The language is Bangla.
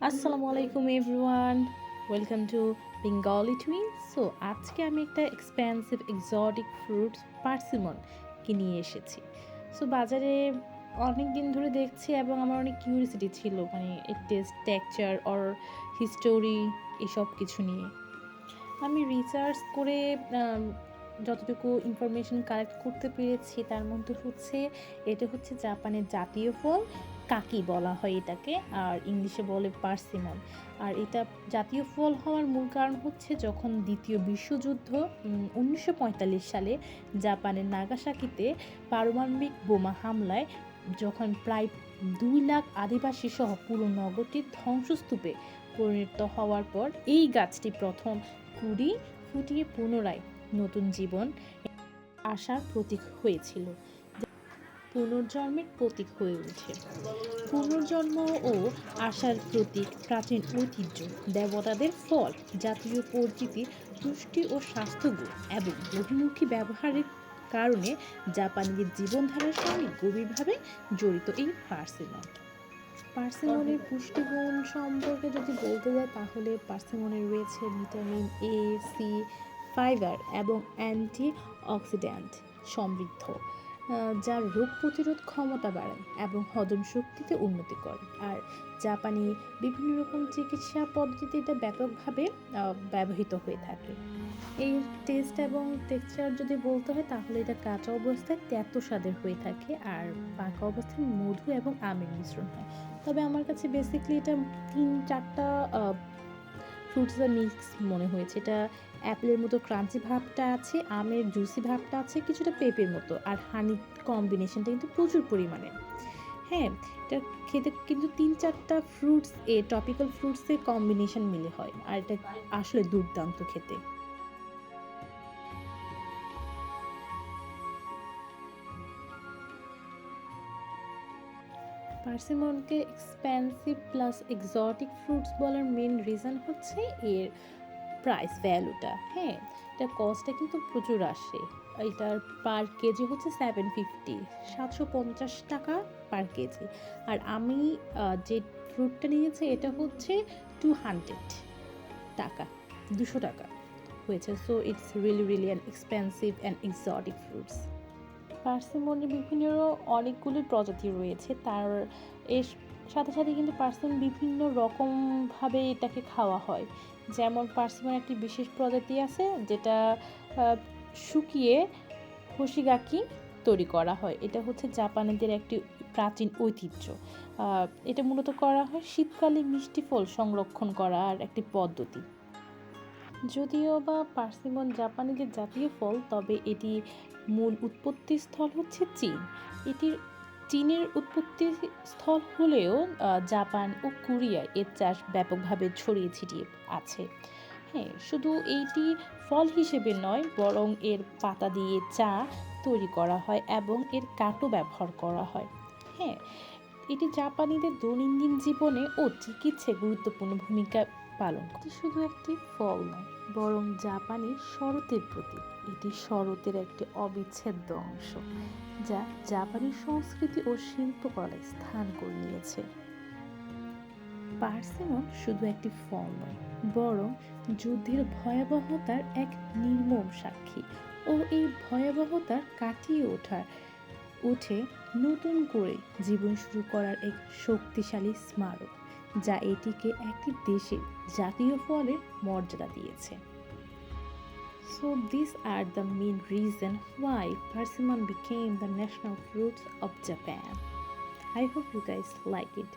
আসসালামু আলাইকুম everyone, welcome to Bengali twin. So আজকে আমি একটা এক্সপেন্সিভ এক্সোটিক ফ্রুটস পার্সিমনকে নিয়ে এসেছি। সো বাজারে অনেক দিন ধরে দেখছি এবং আমার অনেক কিউরিসিটি ছিল, মানে এর টেস্ট, টেক্সচার অর হিস্টোরি এসব কিছু নিয়ে। আমি রিসার্চ করে যতটুকু ইনফরমেশন কালেক্ট করতে পেরেছি তার মধ্যে হচ্ছে এটা হচ্ছে জাপানের জাতীয় ফল, কাকি বলা হয় এটাকে, আর ইংলিশে বলে পার্সিমন। আর এটা জাতীয় ফল হওয়ার মূল কারণ হচ্ছে যখন দ্বিতীয় বিশ্বযুদ্ধ 1945 সালে জাপানের নাগাসাকিতে পারমাণবিক বোমা হামলায় যখন প্রায় 2 লাখ আদিবাসী সহ পুরো নগরটি ধ্বংসস্তূপে পরিণত হওয়ার পর এই গাছটি প্রথম কুড়ি ফুটিয়ে পুনরায় নতুন জীবন আশার প্রতীক হয়েছিল, পুনর্জন্মের প্রতীক হয়ে ওঠে। পুনর্জন্ম ও আশার প্রতীক, প্রাচীন ঐতিহ্য, দেবতাদের ফল, জাতীয় পরিচিতি, পুষ্টি ও স্বাস্থ্যগুণ এবং বহুমুখী ব্যবহারের কারণে জাপানিদের জীবনধারার সঙ্গে গভীরভাবে জড়িত এই পার্সিমনের পুষ্টিগুণ সম্পর্কে যদি বলতে যায় তাহলে পার্সিমনে রয়েছে ভিটামিন এ, সি, ফাইবার এবং অ্যান্টি অক্সিডেন্ট সমৃদ্ধ, যা রোগ প্রতিরোধ ক্ষমতা বাড়ায় এবং হজম শক্তিতে উন্নতি করে। আর জাপানি বিভিন্ন রকম চিকিৎসা পদ্ধতিতে এটা ব্যাপকভাবে ব্যবহৃত হয়ে থাকে। এই টেস্ট এবং টেক্সচার যদি বলতে হয় তাহলে এটা কাঁচা অবস্থায় তেতো স্বাদের হয়ে থাকে, আর পাকা অবস্থায় মধু এবং আমের মিশ্রণ হয়। তবে আমার কাছে বেসিক্যালি এটা 3-4টা ফ্রুটসের মিক্স মনে হয়েছে। এটা অ্যাপেলের মতো ক্রাঞ্চি ভাবটা আছে, আমের জুসি ভাবটা আছে, কিছুটা পেঁপের মতো, আর হানি কম্বিনেশনটা কিন্তু প্রচুর পরিমাণে। হ্যাঁ, এটা খেতে কিন্তু 3-4টা ফ্রুটস টপিক্যাল ফ্রুটসের কম্বিনেশন মিলে হয়, আর এটা আসলে দুর্দান্ত খেতে। পার্সিমনকে এক্সপেন্সিভ প্লাস এক্সোটিক ফ্রুটস বলার মেন রিজন হচ্ছে এর প্রাইস ভ্যালুটা। হ্যাঁ, এটা কস্টটা কিন্তু প্রচুর আসে। এটার পার কেজি হচ্ছে 750, 750 টাকা পার কেজি। আর আমি যে ফ্রুটটা নিয়েছি এটা হচ্ছে 200 টাকা, 200 টাকা হয়েছে। So it's really really an expensive and exotic fruits. পার্সিমনের বিভিন্ন অনেকগুলি প্রজাতি রয়েছে, তার এর সাথে সাথে কিন্তু পার্সিমন বিভিন্ন রকমভাবে এটাকে খাওয়া হয়। যেমন পার্সিমন একটি বিশেষ প্রজাতি আছে যেটা শুকিয়ে হোশিগাকি তৈরি করা হয়। এটা হচ্ছে জাপানিদের একটি প্রাচীন ঐতিহ্য। এটা মূলত করা হয় শীতকালে মিষ্টি ফল সংরক্ষণ করার একটি পদ্ধতি। যদিও বা পার্সিমন জাপানিদের জাতীয় ফল, তবে এটি মূল উৎপত্তি স্থল হচ্ছে চীন। এটির চীনের উৎপত্তি স্থল হলেও জাপান ও কোরিয়ায় এর চাষ ব্যাপকভাবে ছড়িয়ে ছিটিয়ে আছে। হ্যাঁ, শুধু এইটি ফল হিসেবে নয়, বরং এর পাতা দিয়ে চা তৈরি করা হয় এবং এর কাঠও ব্যবহার করা হয়। হ্যাঁ, এটি জাপানিদের দৈনন্দিন জীবনে ও চিকিৎসায় গুরুত্বপূর্ণ ভূমিকা পালন করে। শুধু একটি ফল নয়, বরং জাপানি শরতের প্রতীক। এটি শরতের একটি অবিচ্ছেদ্য অংশ, যা জাপানি সংস্কৃতি ও শিল্পকলায় স্থান করে নিয়েছে। পার্সিমন শুধু একটি ফল নয়, বরং যুদ্ধের ভয়াবহতার এক নির্মম সাক্ষী, ও এই ভয়াবহতার কাটিয়ে উঠে নতুন করে জীবন শুরু করার এক শক্তিশালী স্মারক, যা এটিকে একটি দেশের জাতীয় ফলের মর্যাদা দিয়েছে। So these are the main reason why persimmon became the national fruit of Japan. I hope you guys like it.